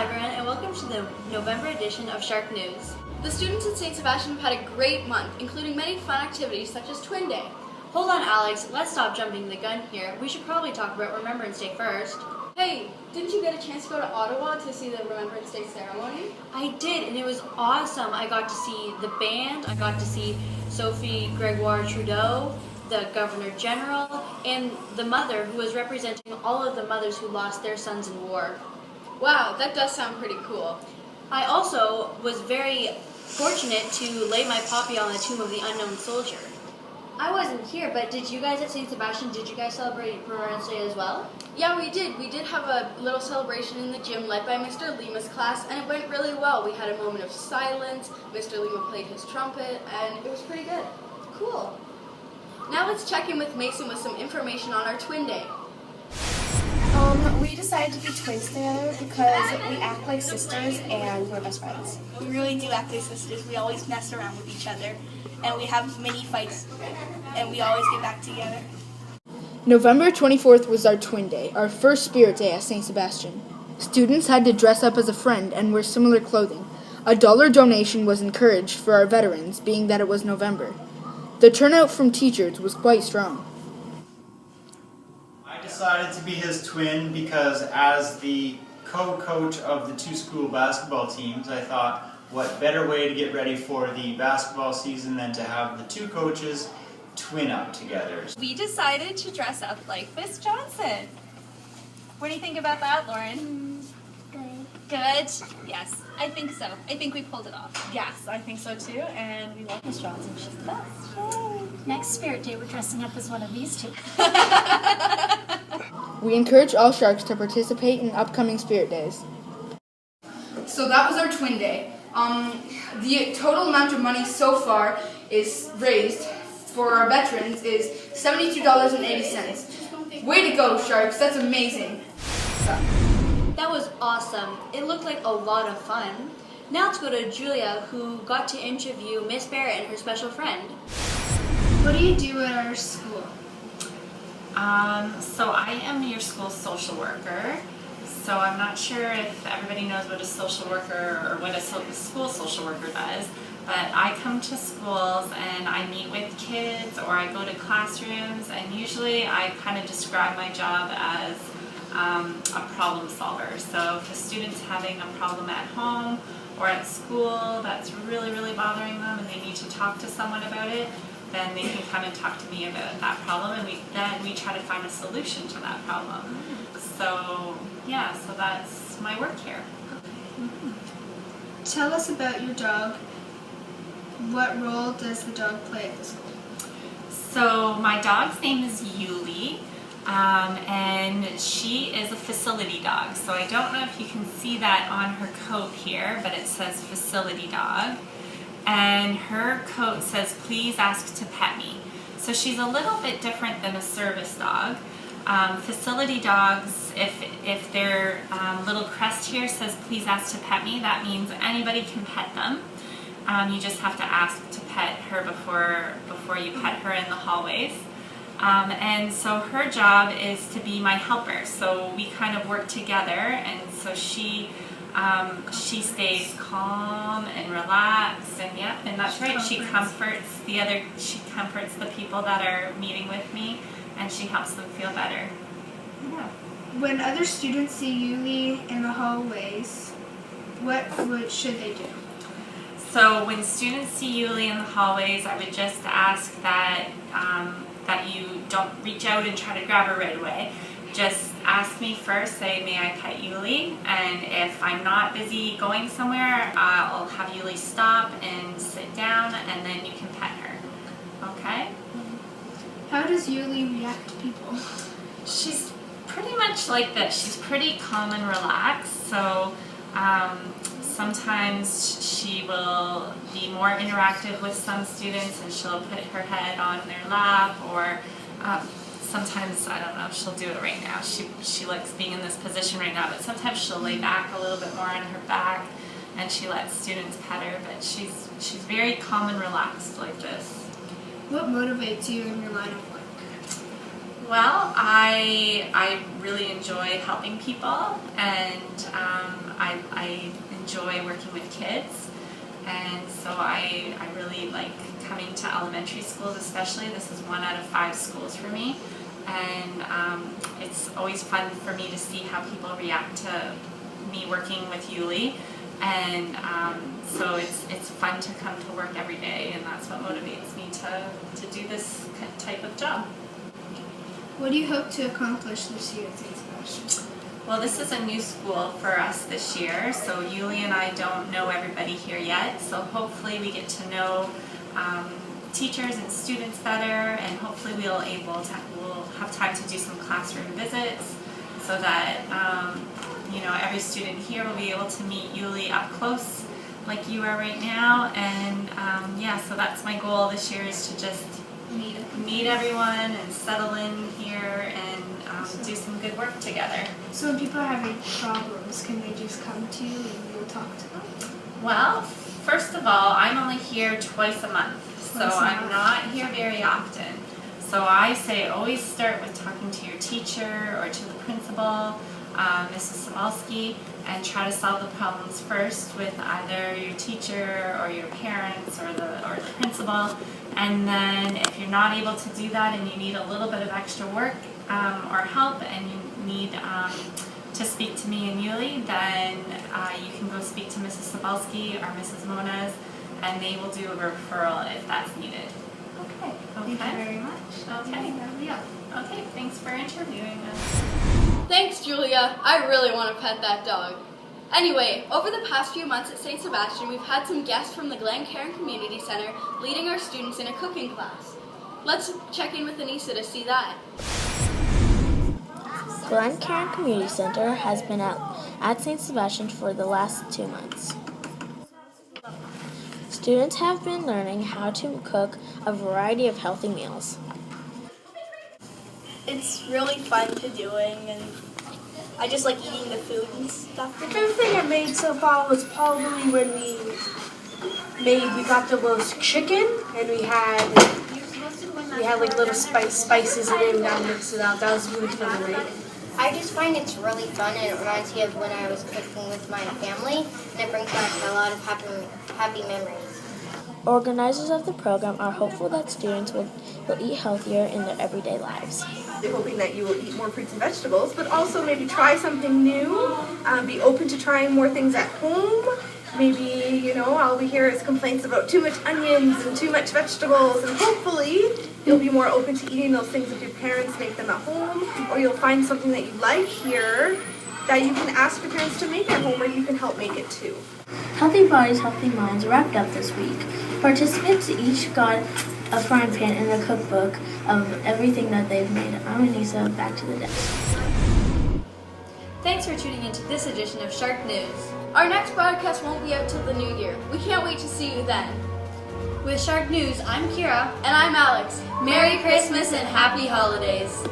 everyone, and welcome to the November edition of Shark News. The students at St. Sebastian have had a great month, including many fun activities such as Twin Day. Hold on, Alex, let's stop jumping the gun here. We should probably talk about Remembrance Day first. Hey, didn't you get a chance to go to Ottawa to see the Remembrance Day ceremony? I did, and it was awesome. I got to see the band, I got to see Sophie Gregoire Trudeau, the Governor General, and the mother who was representing all of the mothers who lost their sons in war. Wow, that does sound pretty cool. I also was very fortunate to lay my poppy on the tomb of the unknown soldier. I wasn't here, but did you guys at St. Sebastian, did you guys celebrate Remembrance Day as well? Yeah, we did. We did have a little celebration in the gym led by Mr. Lima's class, and it went really well. We had a moment of silence, Mr. Lima played his trumpet, and it was pretty good. Cool. Now let's check in with Mason with some information on our Twin Day. We decided to be twins together because we act like sisters and we're best friends. We really do act like sisters. We always mess around with each other, and we have mini fights, and we always get back together. November 24th was our Twin Day, our first Spirit Day at St. Sebastian. Students had to dress up as a friend and wear similar clothing. A $1 donation was encouraged for our veterans, being that it was November. The turnout from teachers was quite strong. I decided to be his twin because as the co-coach of the two school basketball teams, I thought, what better way to get ready for the basketball season than to have the two coaches twin up together. We decided to dress up like Miss Johnson. What do you think about that, Lauren? Good? Yes, I think so. I think we pulled it off. Yes, I think so too, and we love Miss Johnson. She's the best. Next Spirit Day, we're dressing up as one of these two. We encourage all Sharks to participate in upcoming Spirit Days. So that was our Twin Day. The total amount of money so far is raised for our veterans is $72.80. Way to go, Sharks. That's amazing. That was awesome. It looked like a lot of fun. Now let's go to Julia, who got to interview Miss Barrett and her special friend. What do you do at our school? So I am your school social worker. So I'm not sure if everybody knows what a social worker or what a school social worker does, but I come to schools and I meet with kids or I go to classrooms, and usually I kind of describe my job as a problem solver. So if a student's having a problem at home or at school that's really, really bothering them and they need to talk to someone about it, then they can come and talk to me about that problem, and then we try to find a solution to that problem. So yeah, so that's my work here. Tell us about your dog. What role does the dog play at the school? So my dog's name is Yuli, and she is a facility dog. So I don't know if you can see that on her coat here, but it says facility dog. And her coat says, please ask to pet me. So she's a little bit different than a service dog. Facility dogs, if their little crest here says, please ask to pet me, that means anybody can pet them. You just have to ask to pet her before you pet her in the hallways. And so her job is to be my helper. So we kind of work together, and so she stays calm and relaxed, and yeah, and that's right. She comforts the people that are meeting with me, and she helps them feel better. Yeah. When other students see Yuli in the hallways, what should they do? So when students see Yuli in the hallways, I would just ask that that you don't reach out and try to grab her right away. Just ask me first, say, may I pet Yuli? And if I'm not busy going somewhere, I'll have Yuli stop and sit down, and then you can pet her. Okay? How does Yuli react to people? She's pretty much like this. She's pretty calm and relaxed. So sometimes she will be more interactive with some students, and she'll put her head on their lap, or sometimes, I don't know, she'll do it right now. She likes being in this position right now, but sometimes she'll lay back a little bit more on her back, and she lets students pet her, but she's very calm and relaxed like this. What motivates you in your line of work? Well, I really enjoy helping people, and I enjoy working with kids, and so I really like coming to elementary schools especially. This is 1 out of 5 schools for me, and it's always fun for me to see how people react to me working with Yuli, and so it's fun to come to work every day, and that's what motivates me to do this type of job. What do you hope to accomplish this year at St. Sebastian? Well, this is a new school for us this year, so Yuli and I don't know everybody here yet, so hopefully we get to know teachers and students better, and hopefully we'll have time to do some classroom visits so that every student here will be able to meet Yuli up close like you are right now, and so that's my goal this year, is to just meet everyone and settle in here and do some good work together. So when people are having problems, can they just come to you and you'll talk to them? Well, first of all, I'm only here twice a month, so I'm not here very often. So I say always start with talking to your teacher or to the principal, Mrs. Sabalski, and try to solve the problems first with either your teacher or your parents or the principal. And then if you're not able to do that and you need a little bit of extra work or help, and you need to speak to me and Yuli, then you can go speak to Mrs. Sabalski or Mrs. Moniz, and they will do a referral if that's needed. Okay. Thank you very much. Okay. That'll be all. Okay, thanks for interviewing us. Thanks, Julia. I really want to pet that dog. Anyway, over the past few months at St. Sebastian, we've had some guests from the Glen Cairn Community Center leading our students in a cooking class. Let's check in with Anissa to see that. Glen Cairn Community Center has been at St. Sebastian for the last 2 months. Students have been learning how to cook a variety of healthy meals. It's really fun to doing, and I just like eating the food and stuff. The favorite thing I made so far was probably when we got the roast chicken, and we had like little spices in it, and got to mix it out. That was really fun to make. I just find it's really fun, and it reminds me of when I was cooking with my family, and it brings back a lot of happy memories. Organizers of the program are hopeful that students will eat healthier in their everyday lives. We're hoping that you will eat more fruits and vegetables, but also maybe try something new, be open to trying more things at home. Maybe, all we hear is complaints about too much onions and too much vegetables, and hopefully you'll be more open to eating those things if your parents make them at home, or you'll find something that you like here that you can ask your parents to make at home, or you can help make it too. Healthy Bodies, Healthy Minds wrapped up this week. Participants each got a frying pan and a cookbook of everything that they've made. I'm Anissa, back to the desk. Thanks for tuning into this edition of Shark News. Our next broadcast won't be out till the new year. We can't wait to see you then. With Shark News, I'm Kira. And I'm Alex. Merry Christmas and Happy Holidays.